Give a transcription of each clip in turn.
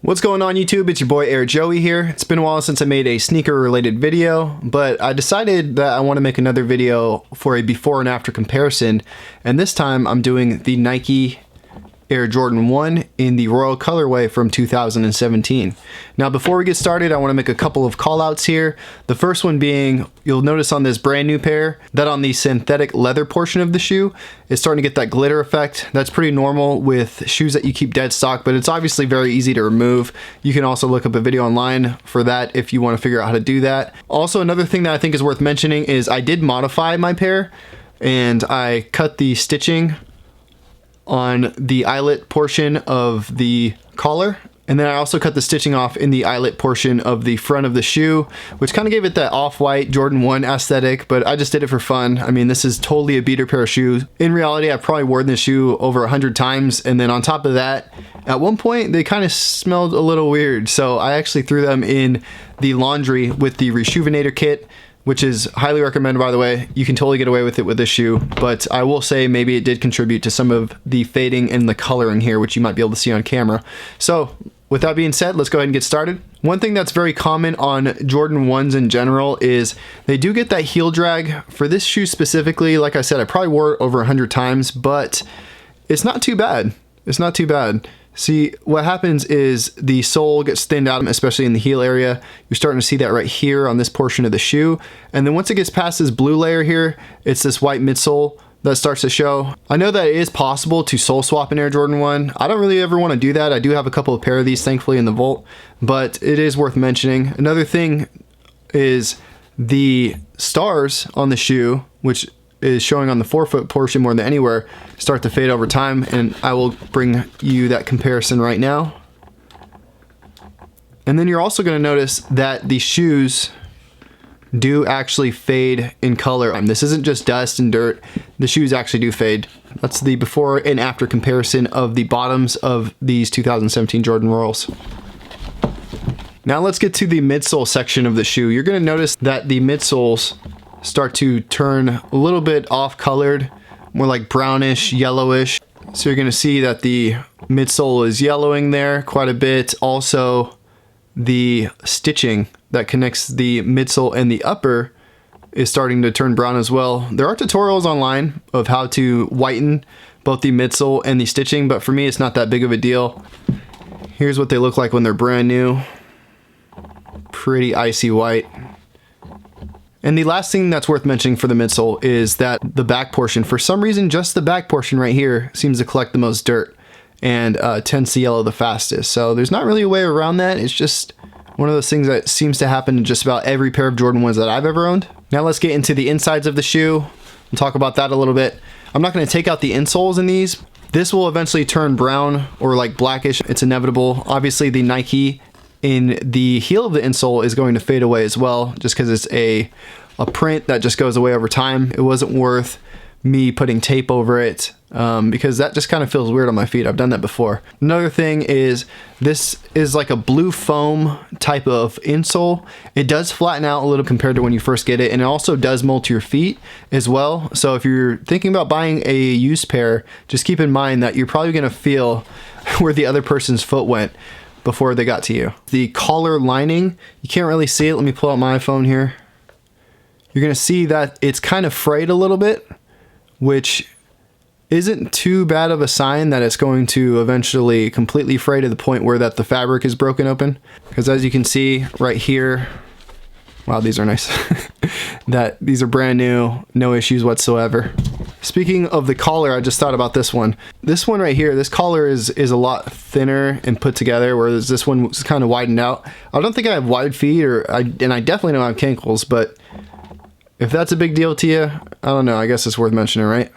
What's going on YouTube? It's your boy Air Joey here. It's been a while since I made a sneaker related video, but I decided that I want to make another video for a before and after comparison, and this time I'm doing the Nike Air Jordan 1 in the Royal colorway from 2017. Now before we get started, I want to make a couple of call outs here. The first one being, you'll notice on this brand new pair that on the synthetic leather portion of the shoe, it's starting to get that glitter effect. That's pretty normal with shoes that you keep dead stock, but it's obviously very easy to remove. You can also look up a video online for that if you want to figure out how to do that. Also, another thing that I think is worth mentioning is I did modify my pair and I cut the stitching on the eyelet portion of the collar, and then I also cut the stitching off in the eyelet portion of the front of the shoe, which kind of gave it that off-white Jordan 1 aesthetic, but I just did it for fun. I mean, this is totally a beater pair of shoes. In reality, I've probably worn this shoe over 100 times, and then on top of that, at one point they kind of smelled a little weird, so I actually threw them in the laundry with the Rejuvenator kit, which is highly recommended, by the way. You can totally get away with it with this shoe, but I will say maybe it did contribute to some of the fading and the coloring here, which you might be able to see on camera. So with that being said, let's go ahead and get started. One thing that's very common on Jordan 1s in general is they do get that heel drag. For this shoe specifically, like I said, I probably wore it over 100 times, but it's not too bad. It's not too bad. See, what happens is the sole gets thinned out, especially in the heel area. You're starting to see that right here on this portion of the shoe. And then once it gets past this blue layer here, it's this white midsole that starts to show. I know that it is possible to sole swap an Air Jordan 1. I don't really ever want to do that. I do have a couple of pair of these, thankfully, in the vault, but it is worth mentioning. Another thing is the stars on the shoe, which is showing on the forefoot portion more than anywhere, start to fade over time, and I will bring you that comparison right now. And then you're also going to notice that the shoes do actually fade in color. This isn't just dust and dirt. The shoes actually do fade. That's the before and after comparison of the bottoms of these 2017 Jordan Royals. Now let's get to the midsole section of the shoe. You're going to notice that the midsoles start to turn a little bit off colored, more like brownish, yellowish. So you're gonna see that the midsole is yellowing there quite a bit. Also, the stitching that connects the midsole and the upper is starting to turn brown as well. There are tutorials online of how to whiten both the midsole and the stitching, but for me it's not that big of a deal. Here's what they look like when they're brand new. Pretty icy white. And the last thing that's worth mentioning for the midsole is that the back portion, for some reason, just the back portion right here seems to collect the most dirt and tends to yellow the fastest. So there's not really a way around that. It's just one of those things that seems to happen in just about every pair of Jordan 1s that I've ever owned. Now let's get into the insides of the shoe and talk about that a little bit. I'm not going to take out the insoles in these. This will eventually turn brown or like blackish. It's inevitable. Obviously the Nike in the heel of the insole is going to fade away as well, just because it's a print that just goes away over time. It wasn't worth me putting tape over it because that just kind of feels weird on my feet. I've done that before. Another thing is this is like a blue foam type of insole. It does flatten out a little compared to when you first get it, and it also does mold to your feet as well. So if you're thinking about buying a used pair, just keep in mind that you're probably going to feel where the other person's foot went before they got to you. The collar lining, you can't really see it. Let me pull out my iPhone here. You're going to see that it's kind of frayed a little bit, which isn't too bad of a sign that it's going to eventually completely fray to the point where that the fabric is broken open. Because as you can see right here, wow, these are nice. That these are brand new, no issues whatsoever. Speaking of the collar, I just thought about this one. This one right here, this collar is a lot thinner and put together, whereas this one was kind of widened out. I don't think I have wide feet, and I definitely don't have cankles, but if that's a big deal to you, I don't know, I guess it's worth mentioning, right?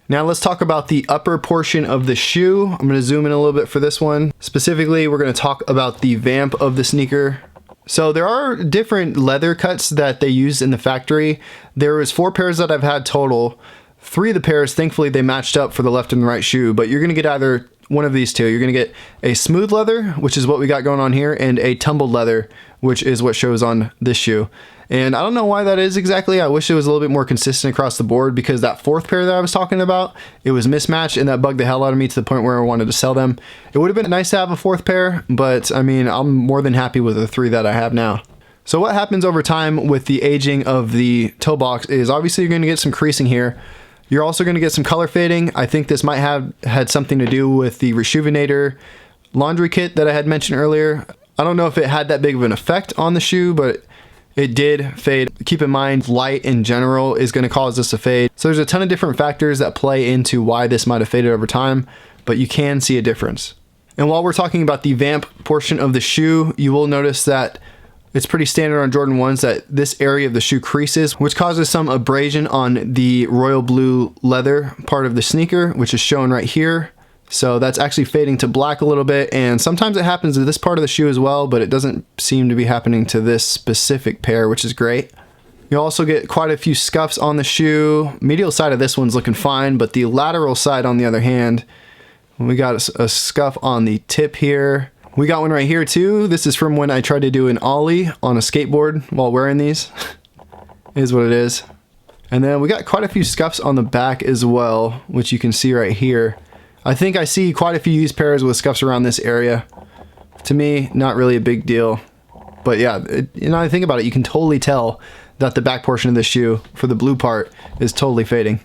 Now let's talk about the upper portion of the shoe. I'm going to zoom in a little bit for this one. Specifically, we're going to talk about the vamp of the sneaker. So there are different leather cuts that they use in the factory. There was 4 pairs that I've had total. 3 of the pairs, thankfully, they matched up for the left and the right shoe, but you're going to get either one of these two. You're gonna get a smooth leather, which is what we got going on here, and a tumbled leather, which is what shows on this shoe. And I don't know why that is exactly. I wish it was a little bit more consistent across the board, because that fourth pair that I was talking about, it was mismatched, and that bugged the hell out of me to the point where I wanted to sell them. It would have been nice to have a fourth pair, but I mean, I'm more than happy with the 3 that I have now. So what happens over time with the aging of the toe box is obviously you're going to get some creasing here. You're also going to get some color fading. I think this might have had something to do with the Rejuvenator laundry kit that I had mentioned earlier. I don't know if it had that big of an effect on the shoe, but it did fade. Keep in mind, light in general is going to cause this to fade. So there's a ton of different factors that play into why this might have faded over time, but you can see a difference. And while we're talking about the vamp portion of the shoe, you will notice that it's pretty standard on Jordan 1s that this area of the shoe creases, which causes some abrasion on the royal blue leather part of the sneaker, which is shown right here. So that's actually fading to black a little bit, and sometimes it happens to this part of the shoe as well, but it doesn't seem to be happening to this specific pair, which is great. You also get quite a few scuffs on the shoe. Medial side of this one's looking fine, but the lateral side, on the other hand, we got a scuff on the tip here. We got one right here too. This is from when I tried to do an ollie on a skateboard while wearing these. Is what it is. And then we got quite a few scuffs on the back as well, which you can see right here. I think I see quite a few used pairs with scuffs around this area. To me, not really a big deal. But yeah, you know, I think about it, you can totally tell that the back portion of the shoe for the blue part is totally fading.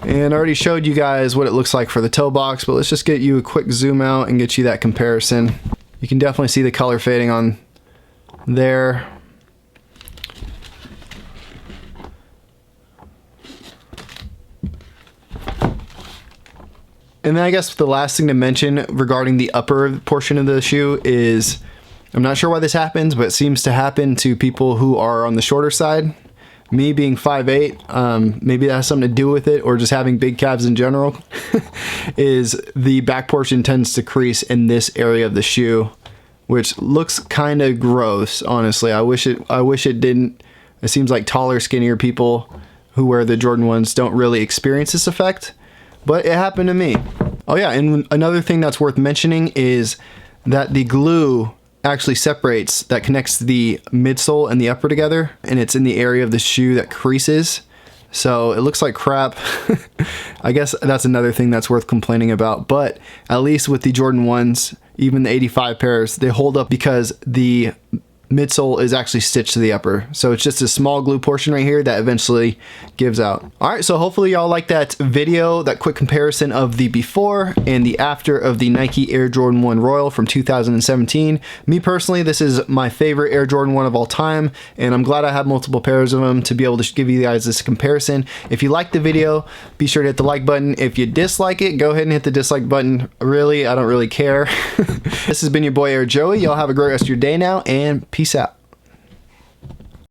And I already showed you guys what it looks like for the toe box, but let's just get you a quick zoom out and get you that comparison. You can definitely see the color fading on there. And then I guess the last thing to mention regarding the upper portion of the shoe is, I'm not sure why this happens, but it seems to happen to people who are on the shorter side. Me being 5'8", maybe that has something to do with it, or just having big calves in general, is the back portion tends to crease in this area of the shoe, which looks kind of gross, honestly. I wish it didn't. It seems like taller, skinnier people who wear the Jordan 1s don't really experience this effect, but it happened to me. Oh yeah, and another thing that's worth mentioning is that the glue actually separates, that connects the midsole and the upper together, and it's in the area of the shoe that creases. So it looks like crap. I guess that's another thing that's worth complaining about, but at least with the Jordan 1s, even the 85 pairs, they hold up because the midsole is actually stitched to the upper. So it's just a small glue portion right here that eventually gives out. All right, so hopefully y'all like that video, that quick comparison of the before and the after of the Nike Air Jordan 1 Royal from 2017. Me personally, this is my favorite Air Jordan 1 of all time, and I'm glad I have multiple pairs of them to be able to give you guys this comparison. If you liked the video, be sure to hit the like button. If you dislike it, go ahead and hit the dislike button. Really, I don't really care. This has been your boy Air Joey. Y'all have a great rest of your day now, and peace out.